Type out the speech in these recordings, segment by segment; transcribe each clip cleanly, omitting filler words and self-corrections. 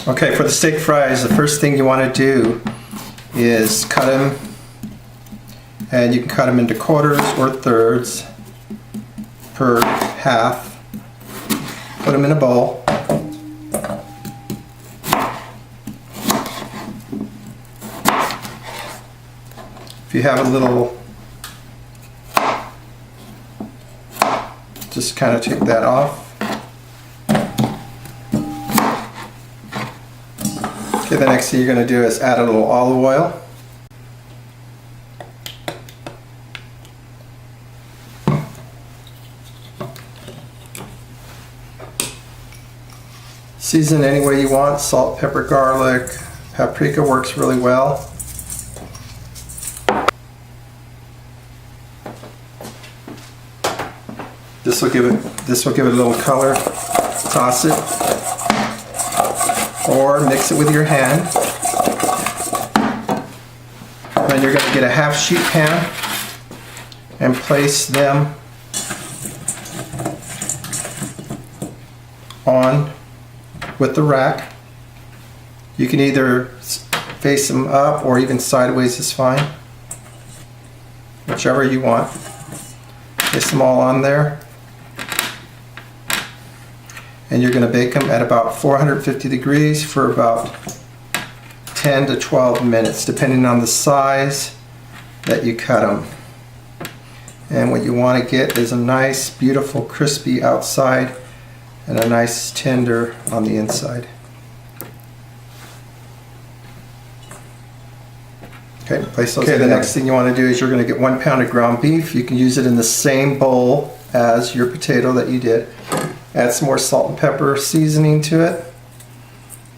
Okay, for the steak fries, the first thing you want to do is cut them, and you can cut them into quarters or thirds per half. Put them in a bowl. If you have a little, just kind of take that off. Okay, the next thing you're going to do is add a little olive oil. Season any way you want. Salt, pepper, garlic, paprika works really well. This will give it a little color. Toss it, or mix it with your hand. Then you're going to get a half sheet pan and place them on with the rack. You can either face them up or even sideways is fine, whichever you want. Place them all on there, and you're going to bake them at about 450 degrees for about 10 to 12 minutes, depending on the size that you cut them. And what you want to get is a nice, beautiful, crispy outside and a nice tender on the inside. Okay, place those. Okay, the next thing you want to do is you're going to get 1 pound of ground beef. You can use it in the same bowl as your potato that you did. Add some more salt and pepper seasoning to it,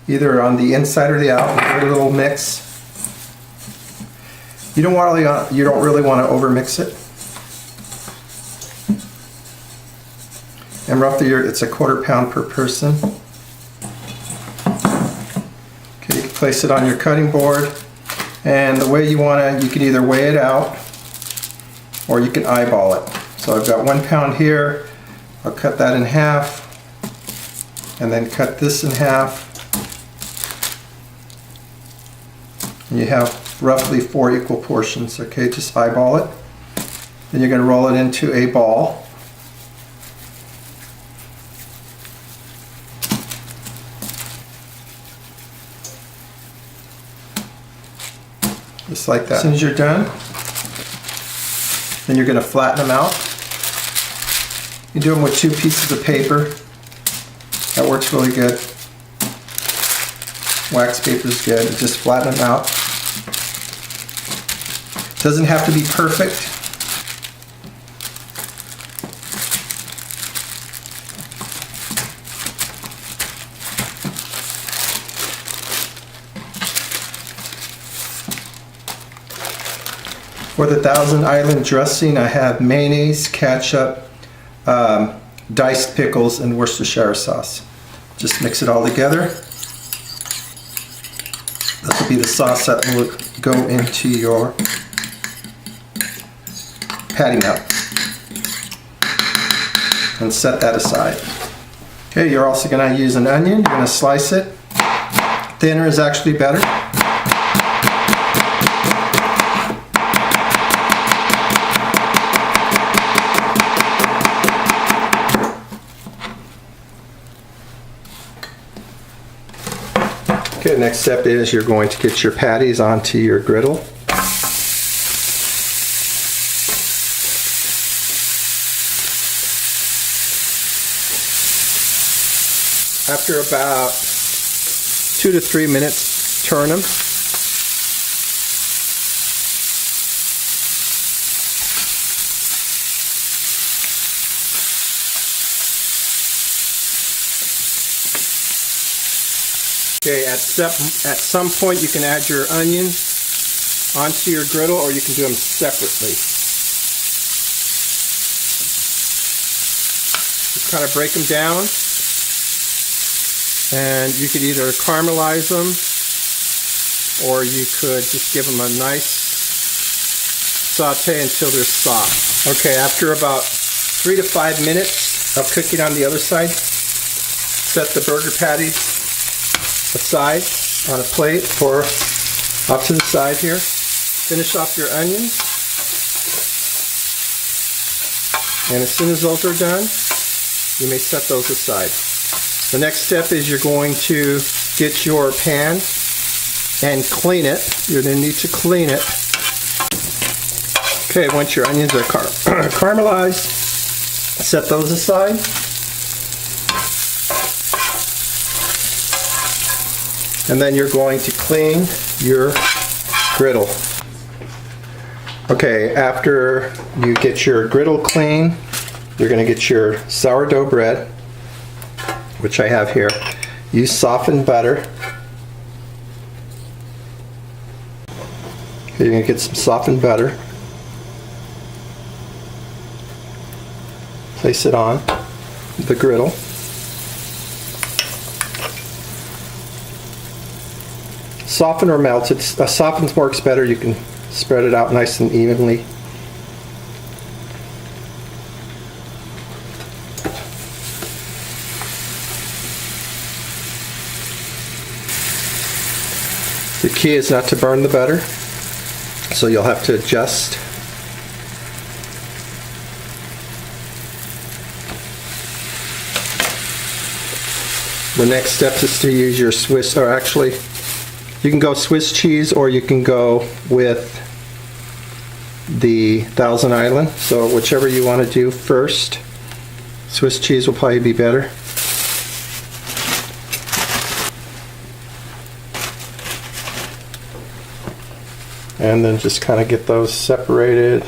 either on the inside or the out. Give it a little mix. You don't really want to overmix it. And roughly it's a 1/4 pound per person. Okay, you can place it on your cutting board, and the way you want to, you can either weigh it out or you can eyeball it. So I've got 1 pound here. I'll cut that in half, and then cut this in half, and you have roughly 4 equal portions. Okay, just eyeball it. Then you're going to roll it into a ball. Just like that. As soon as you're done, then you're going to flatten them out. You do them with 2 pieces of paper. That works really good. Wax paper is good. Just flatten them out. Doesn't have to be perfect. For the Thousand Island dressing, I have mayonnaise, ketchup, diced pickles, and Worcestershire sauce. Just mix it all together. This will be the sauce that will go into your patty melt. And set that aside. Okay, you're also going to use an onion. You're going to slice it. Thinner is actually better. Okay, next step is you're going to get your patties onto your griddle. After about 2 to 3 minutes, turn them. Okay, at some point you can add your onions onto your griddle, or you can do them separately. Just kind of break them down, and you could either caramelize them, or you could just give them a nice saute until they're soft. Okay, after about 3 to 5 minutes of cooking on the other side, set the burger patties aside on a plate or off to the side here. Finish off your onions. And as soon as those are done, you may set those aside. The next step is you're going to get your pan and clean it. You're going to need to clean it. Okay, once your onions are caramelized, set those aside. And then you're going to clean your griddle. Okay, after you get your griddle clean, you're going to get your sourdough bread, which I have here. Use softened butter. Okay, you're going to get some softened butter. Place it on the griddle. Soften or melted. Softened works better. You can spread it out nice and evenly. The key is not to burn the butter, so you'll have to adjust. The next step is to use your Swiss, or actually, you can go Swiss cheese or you can go with the Thousand Island. So whichever you want to do first. Swiss cheese will probably be better. And then just kind of get those separated.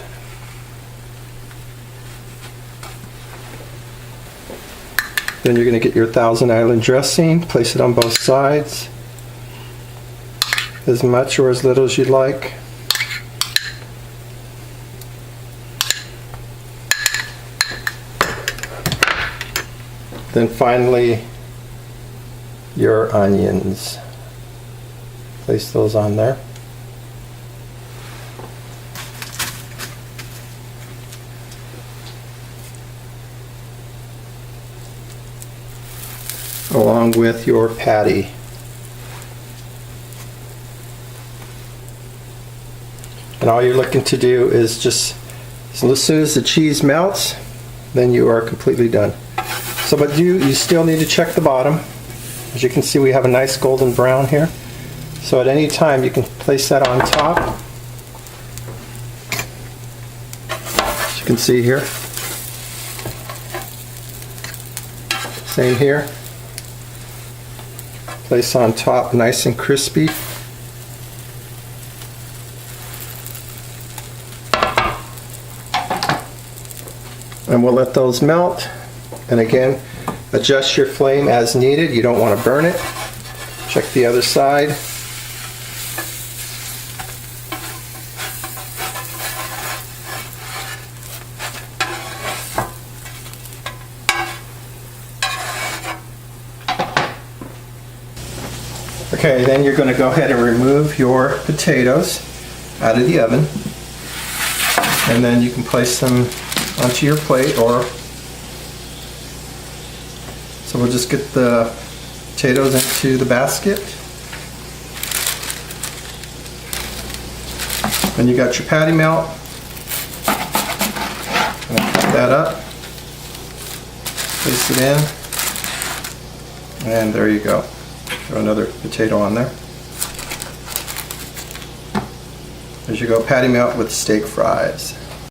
Then you're going to get your Thousand Island dressing, place it on both sides, as much or as little as you'd like. Then finally, your onions. Place those on there. Along with your patty. And all you're looking to do is just, as soon as the cheese melts, then you are completely done. So, but you still need to check the bottom. As you can see, we have a nice golden brown here. So at any time you can place that on top. As you can see here. Same here. Place on top, nice and crispy. And we'll let those melt. And again, adjust your flame as needed. You don't want to burn it. Check the other side. Okay, then you're going to go ahead and remove your potatoes out of the oven. And then you can place them onto your plate, or so we'll just get the potatoes into the basket. Then you got your patty melt. I'm going to cut that up. Place it in. And there you go. Throw another potato on there. There you go, patty melt with steak fries.